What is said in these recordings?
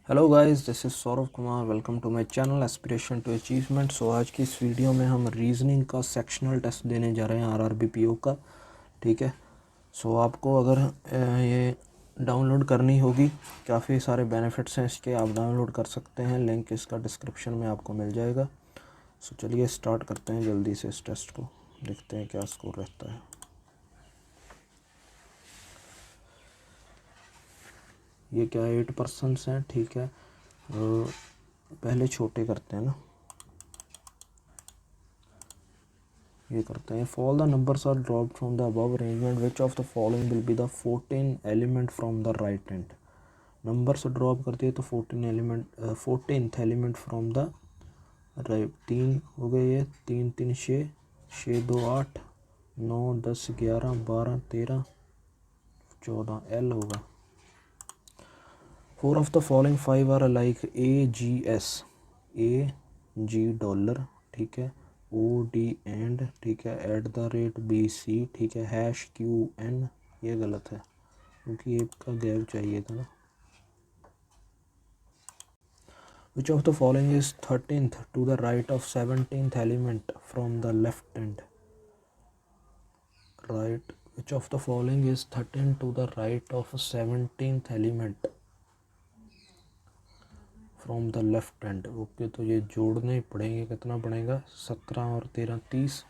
Hello guys, this is Saurabh Kumar. Welcome to my channel aspiration to achievement. So आज की इस video में हम रीजनिंग का सेक्शनल टेस्ट देने जा रहे हैं आरआरबी का। ठीक है। सो आपको अगर ये डाउनलोड करनी होगी, काफ़ी सारे बेनिफिट्स हैं इसके, आप डाउनलोड कर सकते हैं। लिंक इसका डिस्क्रिप्शन में आपको मिल जाएगा। सो चलिए स्टार्ट करते हैं जल्दी से इस टेस्ट को, देखते हैं क्या स्कोर रहता है। ये क्या 8% हैं, ठीक है। पहले छोटे करते हैं ना, ये करते हैं। Fall the numbers are drop from the above arrangement, which of the following will be the 14 element from the right hand. Numbers drop करती है तो 14th element from the right. 3 हो गए, ये 3 3 6, 6 2 8, 9 10 11 12 13 14, एल होगा। 4 of the following 5 are like AGS, AG dollar, ठीक है, OD and, ठीक है, @BC, ठीक है, #QN। ये गलत है क्योंकि एक का गैप चाहिए था ना। Which of the following is 13th to the right of 17th element from the left hand. Right, which of the following is 13 to the right of 17th element from the left hand. Okay, तो ये जोड़ने ही पड़ेंगे। कितना पड़ेगा? 17 और 13 30।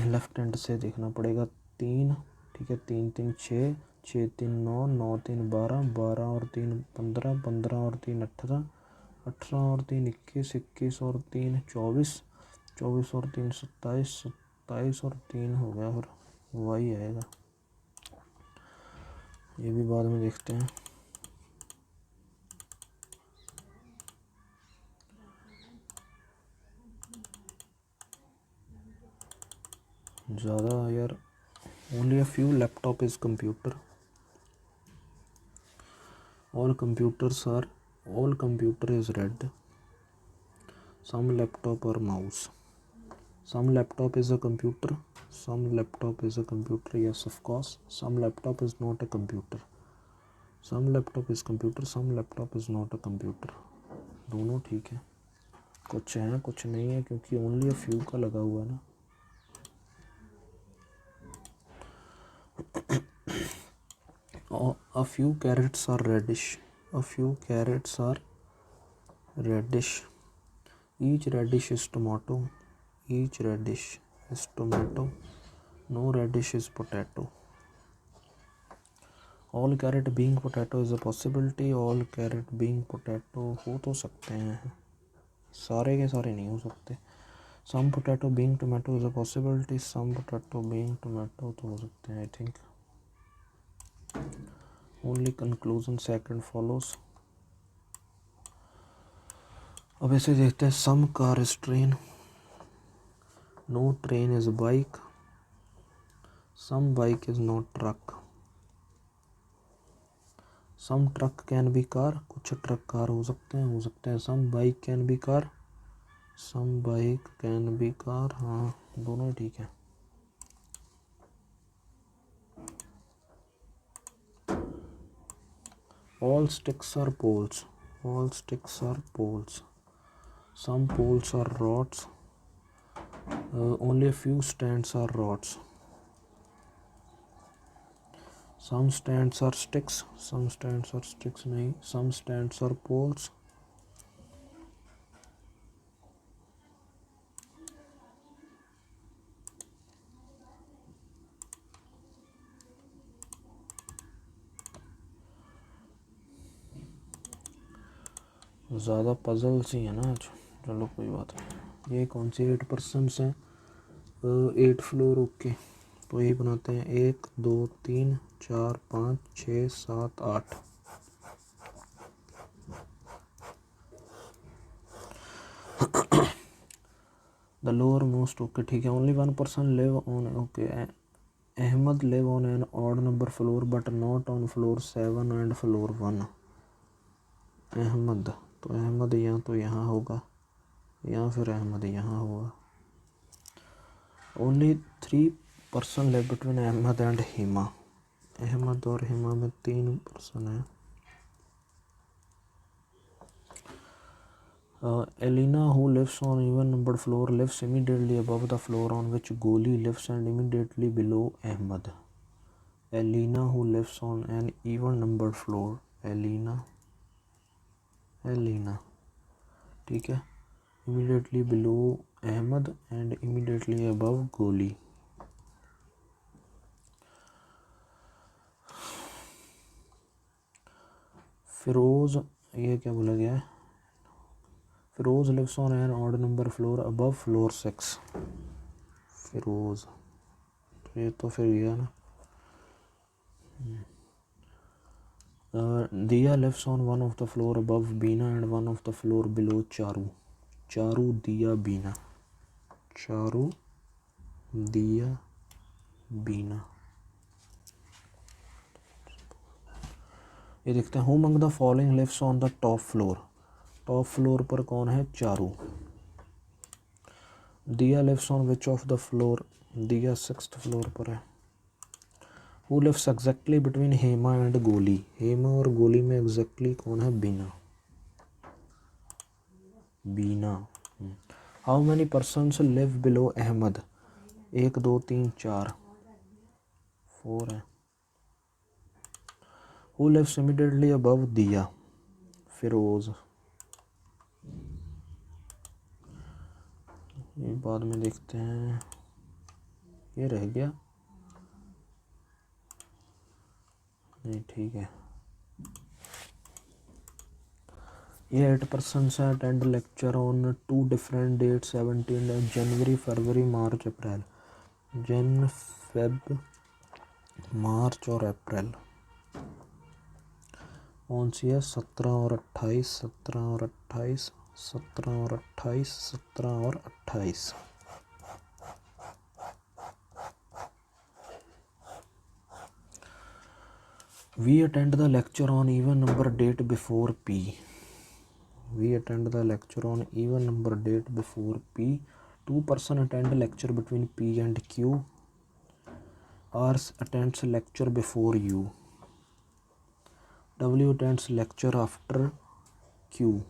Left hand से देखना पड़ेगा। 3, ठीक है, 3 3 6, 6 3 9, 9 3 12, 12 और 3 15, 15 और 3 18, 18 और 3 21, 21 और 3 24, 24 और 3 27, 27 और 3 हो गया, फिर वही आएगा। ये भी बाद में देखते हैं। ज़्यादा यार, only a few laptop is computer, all computer is red, some laptop or mouse. Some laptop is a computer, some laptop is a computer, yes of course. Some laptop is not a computer, some laptop is computer, some laptop is not a computer। दोनों ठीक है, कुछ है कुछ नहीं है, क्योंकि only a few का लगा हुआ है ना। A few carrots are reddish, a few carrots are reddish, each radish is tomato, each radish is tomato, no radish is potato। All carrot being potato is a possibility, all carrot being potato हो तो सकते हैं, सारे के सारे नहीं हो सकते। Some potato being tomato is a possibility, some potato being tomato तो हो सकते हैं, I think। Only conclusion second follows। अब ऐसे देखते हैं। Some car is train, no train is bike, some bike is not truck, some truck can be car, कुछ truck car हो सकते हैं। Some bike can be car, some bike can be car, हाँ दोनों ठीक है। All sticks are poles, all sticks are poles, some poles are rods, only a few stands are rods। Some stands are sticks, some stands are sticks नहीं, some stands are poles। ज़्यादा puzzles ही है ना आज, चलो कोई बात नहीं। ये कौन सी 8% हैं? 8 फ्लोर, ओके, तो यही बनाते हैं। 1 2 3 4 5 6 7 8। द लोअर मोस्ट, ओके ठीक है। Only 1% live on, okay. Ahmad live on an odd number floor but not on floor 7 and floor 1। Ahmad, तो अहमद यहाँ तो यहाँ होगा, या फिर अहमद यहाँ होगा। Only 3% live between Ahmed and Hima. Ahmed और हिमा में 3% है। Elena, who lives on even numbered floor, lives immediately above the floor on which Goli lives and immediately below Ahmad. Elena, who lives on an even numbered floor, Elena, ठीक है, immediately below Ahmad and immediately above Goli. Firoz, ये क्या बोला गया है, Firoz lives on an odd number floor above floor 6. Firoz, तो ये तो फिर गया ना. Diya lives on one of the floor above Bina and one of the floor below Charu. Charu, Diya, Bina. Charu, Diya, Bina. ये देखते हैं. Who among the following lives on the top floor. Top floor पर कौन है, Charu. Diya lives on which of the floor, Diya 6th floor पर है. Who lives exactly between Hema and Goli. Hema और गोली में एग्जैक्टली कौन है, Beena. Beena. How many persons live below Ahmed. 1 2 3 4, 4 है. हु लिव्स इमीडिएटली अबव दिया. फिरोज. ये बाद में देखते हैं, ये रह गया नहीं, ठीक है. ये 8 पर्सन्स हैं attend lecture on 2 different date, 17 January, February, March, April. Jan, Feb, मार्च और अप्रैल. कौन सी है, 17 और 28, 17 और 28, 17 और 28, 17 और 28. We attend the lecture on even number date before P. We attend the lecture on even number date before P. 2 person attend lecture between P and Q. R attends lecture before U. W attends lecture after Q.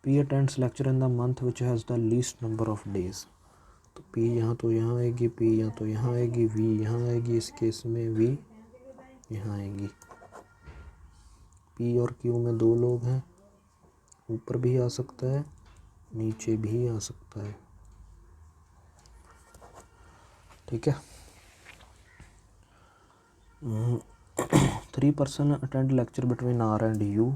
P attends lecture in the month which has the least number of days. तो P यहाँ तो यहाँ आएगी, P यहाँ तो यहाँ आएगी, V यहाँ आएगी. इस केस में V यहाँ आएगी. P और Q में 2 लोग हैं, ऊपर भी आ सकता है, नीचे भी आ सकता है. ठीक है. 3 person attend lecture between R and U.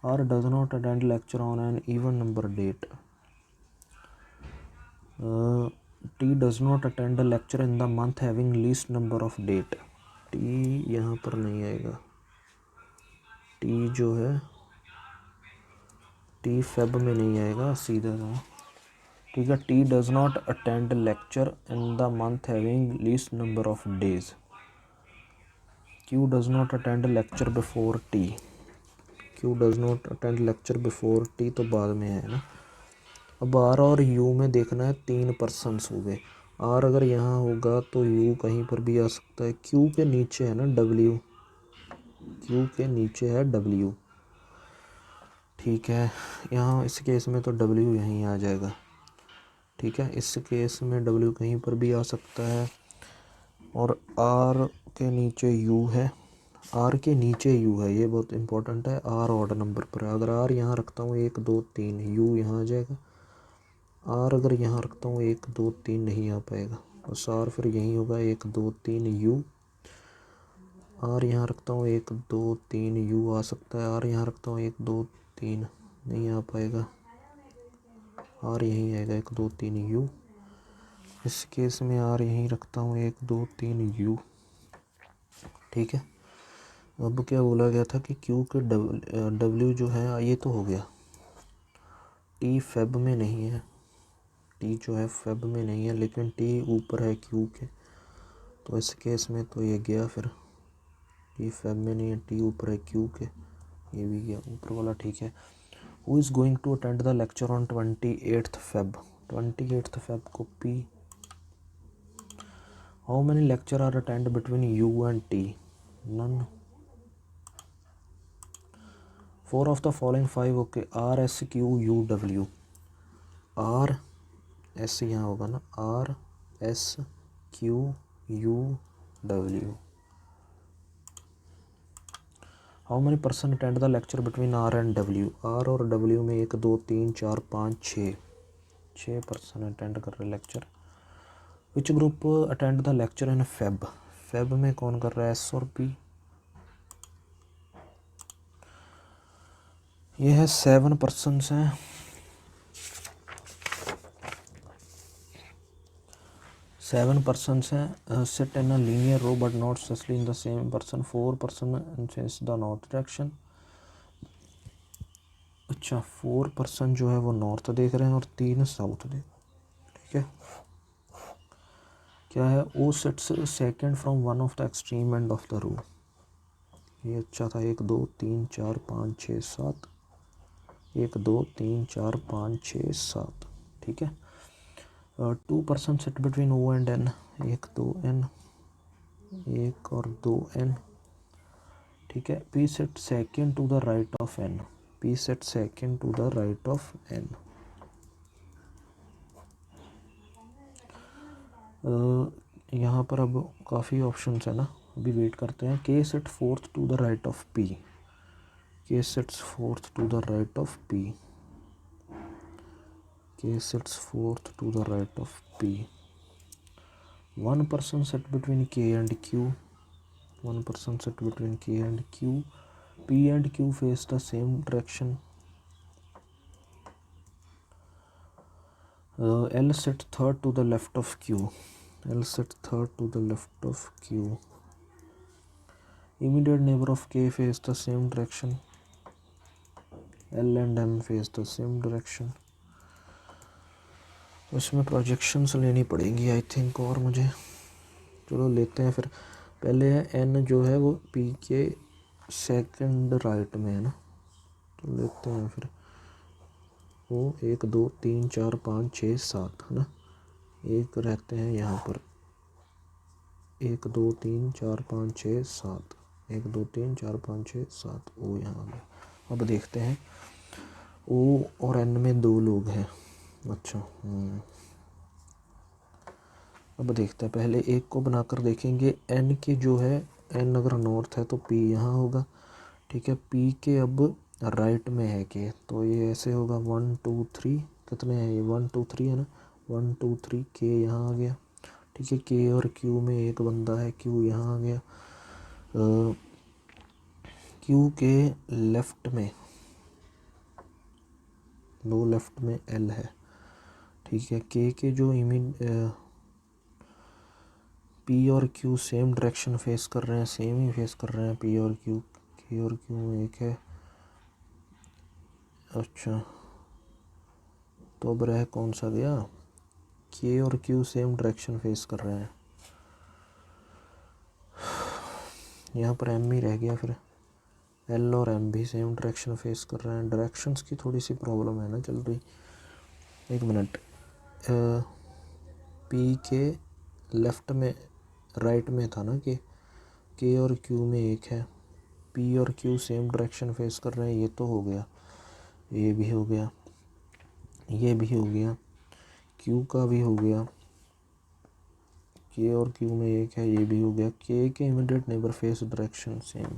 R does not attend lecture on an even number date. T does not attend a lecture in the month having least number of date. T यहाँ पर नहीं आएगा. T जो है, T Feb में नहीं आएगा, सीधा था. ठीक है. T does not attend lecture in the month having least number of days. Q does not attend lecture before T. Q does not attend lecture before T तो बाद में है ना. अब R और U में देखना है, 3 पर्सन्स हो गए. R अगर यहाँ होगा तो U कहीं पर भी आ सकता है. Q के नीचे है ना W, Q के नीचे है W. ठीक है. यहाँ इस केस में तो W यहीं आ जाएगा. ठीक है. इस केस में W कहीं पर भी आ सकता है. और R के नीचे U है, R के नीचे U है, ये बहुत इंपॉर्टेंट है. R ऑड नंबर पर है. अगर R यहाँ रखता हूँ 1 2 3, U यहाँ आ जाएगा. R अगर यहाँ रखता हूँ 1 2 3 नहीं आ पाएगा, बस R फिर यहीं होगा 1 2 3 U. R यहाँ रखता हूँ 1 2 3 U आ सकता है. R यहाँ रखता हूँ 1 2 3 नहीं आ पाएगा, R यहीं आएगा 1 2 3 U. इस केस में R यहीं रखता हूँ 1 2 3 U. ठीक है. अब क्या बोला गया था कि Q के W जो है, ये तो हो गया. T फेब में नहीं है, T जो है फेब में नहीं है, लेकिन T ऊपर है Q के, तो इस केस में तो ये गया. फिर T फेब में नहीं है, T ऊपर है Q के, ये भी गया ऊपर वाला. ठीक है. Who is going to attend the lecture on 28th Feb. 28th Feb को P. How many lecture are attend between U and T. None. 4 of the following 5, okay, R S Q U W, R S यहाँ होगा ना, R S Q U W. How many person attend the lecture between R and W, R और W में 1 2 3 4 5 6 person attend कर रहे lecture. Which group attend the lecture in Feb, Feb में कौन कर रहा है, एस और पी। ये है 7 पर्सनस हैं, 7 persons हैं, sit in a linear row but not precisely in the same person, 4 person face the north direction। अच्छा 4 पर्सन जो है वो नॉर्थ देख रहे हैं और 3 साउथ देख, ठीक है। क्या है, O sits second from one of the extreme end of the row. ये अच्छा था, 1 2 3 4 5 6 7, 1 2 3 4 5 6 7, ठीक है। 2 person sit between O and N, 1 2 N, 1 और 2 एन, ठीक है। P sat second to the right of N, P sat second to the right of N. यहाँ पर अब काफ़ी ऑप्शंस है ना, अभी वेट करते हैं। K sit fourth to the right of P, K sits fourth to the right of P, K sits fourth to the right of P. 1 person set between k and q, 1 person set between k and q, p and q face the same direction, L sit third to the left of q, L sit third to the left of q, immediate neighbor of k face the same direction, L and m face the same direction। तो इसमें projections लेनी पड़ेंगी I think, और मुझे, चलो लेते हैं फिर। पहले है n जो है वो p के सेकंड राइट में है ना, तो लेते हैं फिर वो 1 2 3 4 5 6 7 है ना, एक रहते हैं यहाँ पर 1 2 3 4 5 6 7, 1 2 3 4 5 6 7, ओ यहाँ में। अब देखते हैं ओ और n में 2 लोग हैं, अच्छा अब देखते हैं, पहले एक को बनाकर देखेंगे। n के जो है, n अगर नॉर्थ है तो p यहाँ होगा, ठीक है। p के अब राइट में है के, तो ये ऐसे होगा 1 2 3, कितने हैं ये 1 2 3 है ना, 1 2 3 के यहाँ आ गया, ठीक है। के और q में एक बंदा है, q यहाँ आ गया। q के लेफ्ट में, दो लेफ्ट में l है, ठीक है। के जो p और q सेम डायरेक्शन फेस कर रहे हैं, सेम ही फेस कर रहे हैं p और q, k और q में एक है, अच्छा तो अब रह कौन सा गया, k और q सेम डायरेक्शन फेस कर रहे हैं, यहाँ पर m ही रह गया, फिर l और m भी सेम डायरेक्शन फेस कर रहे हैं। डायरेक्शंस की थोड़ी सी प्रॉब्लम है ना चल रही, एक मिनट। p के लेफ्ट में, राइट में था ना के और q में एक है, p और q सेम डायरेक्शन फेस कर रहे हैं, ये तो हो गया, ये भी हो गया, ये भी हो गया, q का भी हो गया, k और q में एक है, ये भी हो गया। k के immediate neighbour face direction same,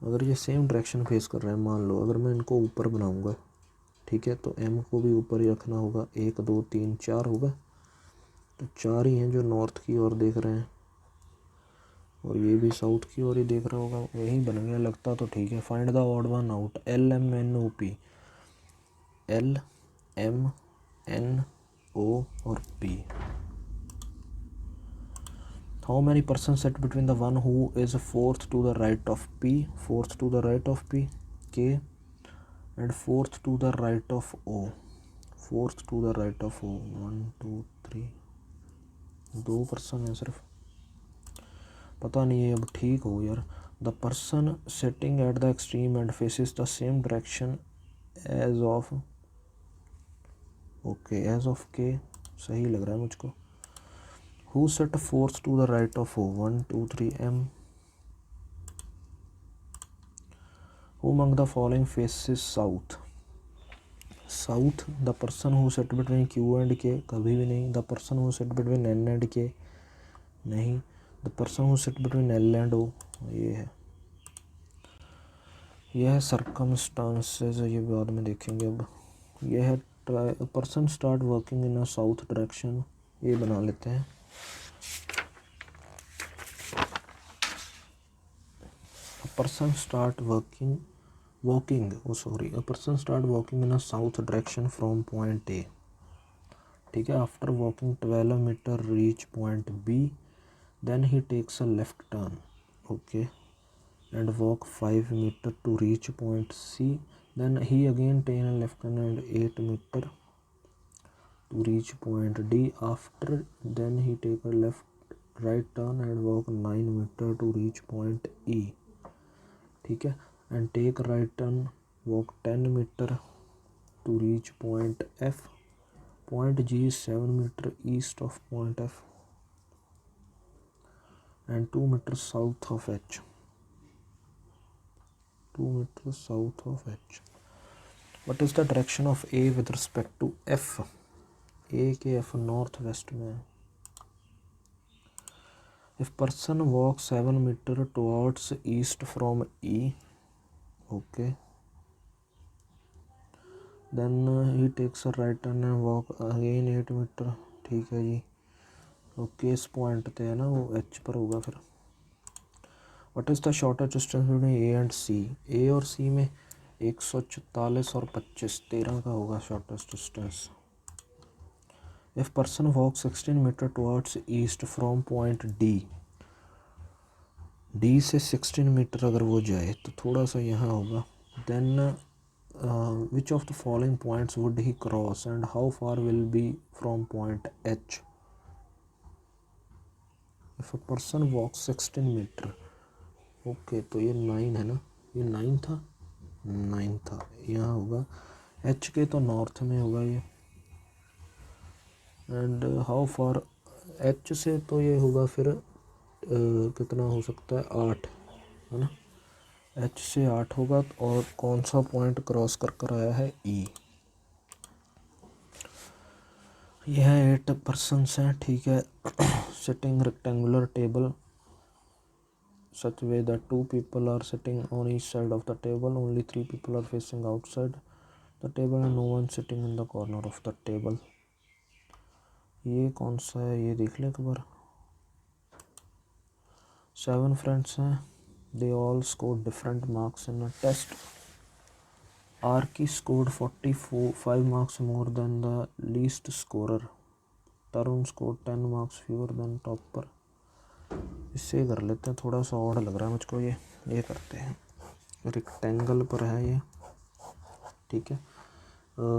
अगर ये सेम डायरेक्शन फेस कर रहे हैं, मान लो अगर मैं इनको ऊपर बनाऊंगा, ठीक है, तो m को भी ऊपर ही रखना होगा, 1 2 3 4 होगा, तो 4 ही हैं जो नॉर्थ की ओर देख रहे हैं, और ये भी साउथ की ओर ही देख रहा होगा, यही बन गया लगता, तो ठीक है। Find the odd one out, L M N O P, L M N O और P। How many persons sit between the one who is fourth to the right of P, fourth to the right of P, K, and fourth to the right of O, fourth to the right of O, 1 2 3, 2 person है सिर्फ, पता नहीं है अब ठीक हो यार। The person sitting at the extreme end faces the same direction as of, okay as of K सही लग रहा है मुझको। Who sat fourth to the right of O, 1 2 3 M, who among the following faces south, south the person who sit between Q and K, कभी भी नहीं। The person who sit between N and K, नहीं। The person who sit between L and O, ये है। यह है circumstances, ये बाद में देखेंगे। अब यह है person start working in a south direction, ये बना लेते हैं। A person start walking, a person start walking in a south direction from point A, ठीक है। after walking 12 meter reach point B, then he takes a left turn, okay, and walk 5 meter to reach point C, then he again take a left turn and 8 meter to reach point D, after then he take a right turn and walk 9 meter to reach point E, ठीक है। And take right turn, walk 10 meter to reach point F, point G 7 meter east of point F and 2 meter south of H, 2 meter south of H। What is the direction of A with respect to F, A के F north west में है। If person walk 7 meter towards east from E, okay, then he takes a right turn and walk again 8 metre, ठीक है जी, okay. इस point पे है ना, वो H पर होगा फिर। What is the shortest distance between A and C, A और C में 144 और 25, 13 का होगा shortest distance. If person walk 16 meter towards east from point D से 16 मीटर अगर वो जाए तो थोड़ा सा यहाँ होगा। Then which of the following points would he cross and how far will be from point H, if a person walks 16 meter, okay, तो ये 9 है ना, ये 9 था, 9 था, यहाँ होगा H के तो नॉर्थ में होगा ये। एंड हाउ फार H से तो ये होगा फिर कितना हो सकता है, 8 है ना, H से 8 होगा। और कौन सा पॉइंट क्रॉस कर कर आया है, E। यह 8 पर्सनस हैं, ठीक है। Sitting rectangular table such way that 2 people are sitting on each side of the table, only 3 people are facing outside the table and no one sitting in the corner of the table। ये कौन सा है, ये देख लें एक बार। 7 friends हैं, they all scored different marks in a test। Arki scored 45 marks more than the least scorer, Tarun scored 10 marks fewer than topper। इससे कर लेते हैं, थोड़ा सा ऑड लग रहा है मुझको ये करते हैं। रेक्टेंगल पर है ये, ठीक है।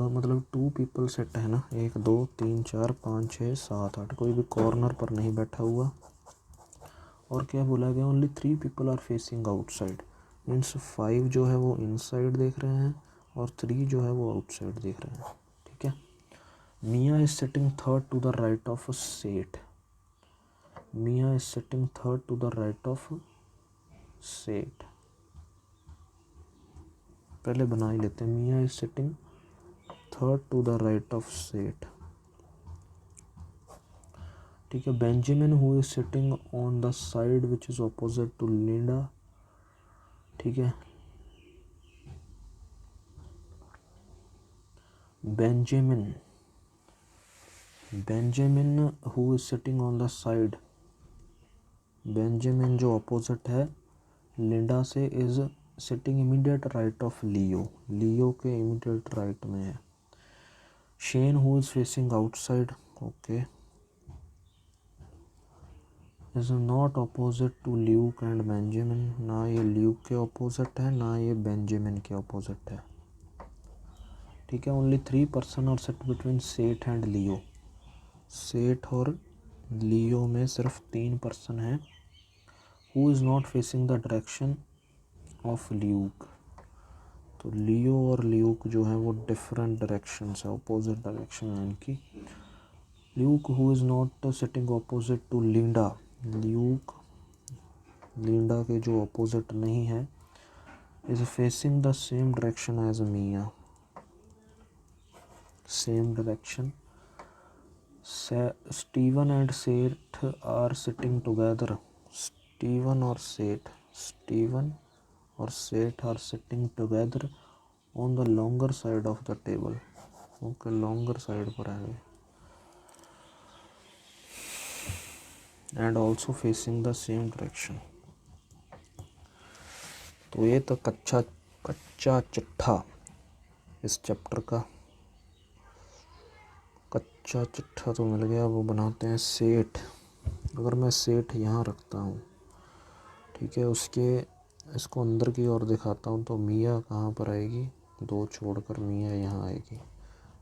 मतलब 2 पीपल सेट है ना, 1 2 3 4 5 6 7 8, कोई भी कॉर्नर पर नहीं बैठा हुआ। और क्या बोला गया, only 3 people are facing outside, means 5 जो है वो इनसाइड देख रहे हैं और 3 जो है वो आउटसाइड देख रहे हैं, ठीक है। Mia is sitting third to the right of Seth, Mia is sitting third to the right of Seth, पहले बना ही लेते हैं। Mia is sitting third to the right of Seth, ठीक है। Benjamin who is sitting on the side which is opposite to Linda, ठीक है। Benjamin who is sitting on the side, Benjamin जो अपोजिट है लिंडा से, is sitting immediate right of लियो, लियो के immediate right में है। Shane who is facing outside, okay, is not opposite to Luke and Benjamin, ना ये ल्यूक के opposite है ना ये बेंजामिन के अपोजिट है, ठीक है। Only 3 person are sat between Seth and Leo, Seth और लियो में सिर्फ 3 पर्सन हैं। Who is not facing the direction of Luke, तो लियो और ल्यूक जो है वो डिफरेंट डायरेक्शन है, अपोजिट डायरेक्शन है इनकी। Luke who is not sitting opposite to Linda, Luke Linda के जो अपोजिट नहीं है, is facing the same direction as Mia. Same direction. Steven and Seth are sitting together. Steven or Seth are sitting together on the longer side of the table. Okay, longer side पर है and also facing the same direction. तो ये तो कच्चा चिट्ठा इस chapter का कच्चा चिट्ठा तो मिल गया। वो बनाते हैं सेठ। अगर मैं सेठ यहाँ रखता हूँ, ठीक है, इसको अंदर की ओर दिखाता हूँ तो मियाँ कहाँ पर आएगी, 2 छोड़कर मियाँ यहाँ आएगी।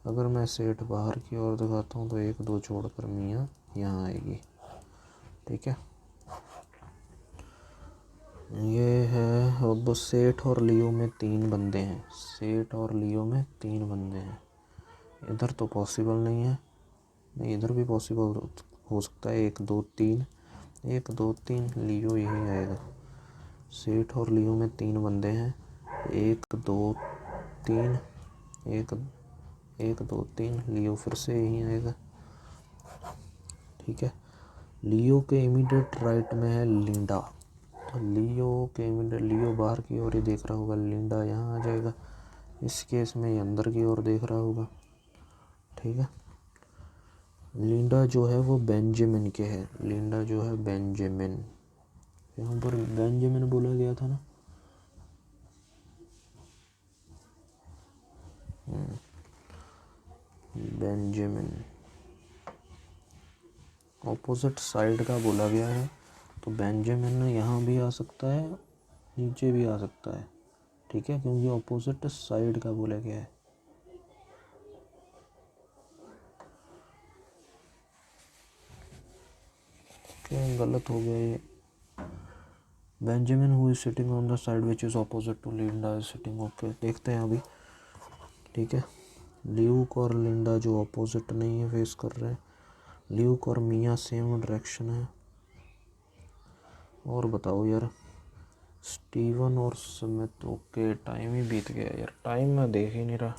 अगर मैं सेठ बाहर की ओर दिखाता हूँ तो 1 2 छोड़कर मियाँ यहाँ आएगी। ठीक है, ये है। अब सेठ और लियो में 3 बंदे हैं। सेठ और लियो में 3 बंदे हैं। इधर तो पॉसिबल नहीं है, नहीं इधर भी पॉसिबल हो सकता है। 1 2 3 1 2 3 लियो यही आएगा। सेठ और लियो में 3 बंदे हैं। 1 2 3 1 2 3 लियो फिर से यही आएगा। ठीक है, लियो के इमीडिएट राइट में है लिंडा। तो लियो बाहर की ओर ही देख रहा होगा, लिंडा यहाँ आ जाएगा। इस केस में ये अंदर की ओर देख रहा होगा। ठीक है, लिंडा जो है वो बेंजामिन के है। लिंडा जो है बेंजामिन, यहाँ पर बेंजामिन बोला गया था ना। बेंजामिन ऑपोजिट साइड का बोला गया है, तो बेंजामिन यहाँ भी आ सकता है, नीचे भी आ सकता है। ठीक है, क्योंकि ऑपोजिट साइड का बोला गया है। क्या गलत हो गया ये। Benjamin who is sitting on the side which is opposite to Linda is sitting. Okay, देखते हैं अभी। ठीक है, ल्यूक और लिंडा जो ऑपोजिट नहीं है फेस कर रहे हैं। ल्यूक और मिया सेम डायरेक्शन है। और बताओ यार, स्टीवन और स्मिथ। ओके, टाइम ही बीत गया यार, टाइम मैं देख ही नहीं रहा।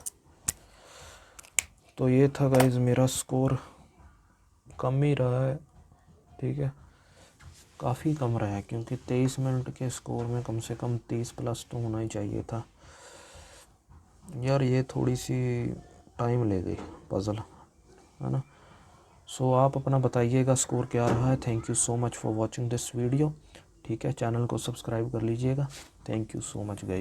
तो ये था गाइज, मेरा स्कोर कम ही रहा है। ठीक है, काफ़ी कम रहा है, क्योंकि 23 मिनट के स्कोर में कम से कम 30 प्लस तो होना ही चाहिए था यार। ये थोड़ी सी टाइम ले गई पजल, है ना। सो आप अपना बताइएगा स्कोर क्या रहा है। Thank you so much for watching this video. ठीक है, चैनल को सब्सक्राइब कर लीजिएगा। Thank you so much guys.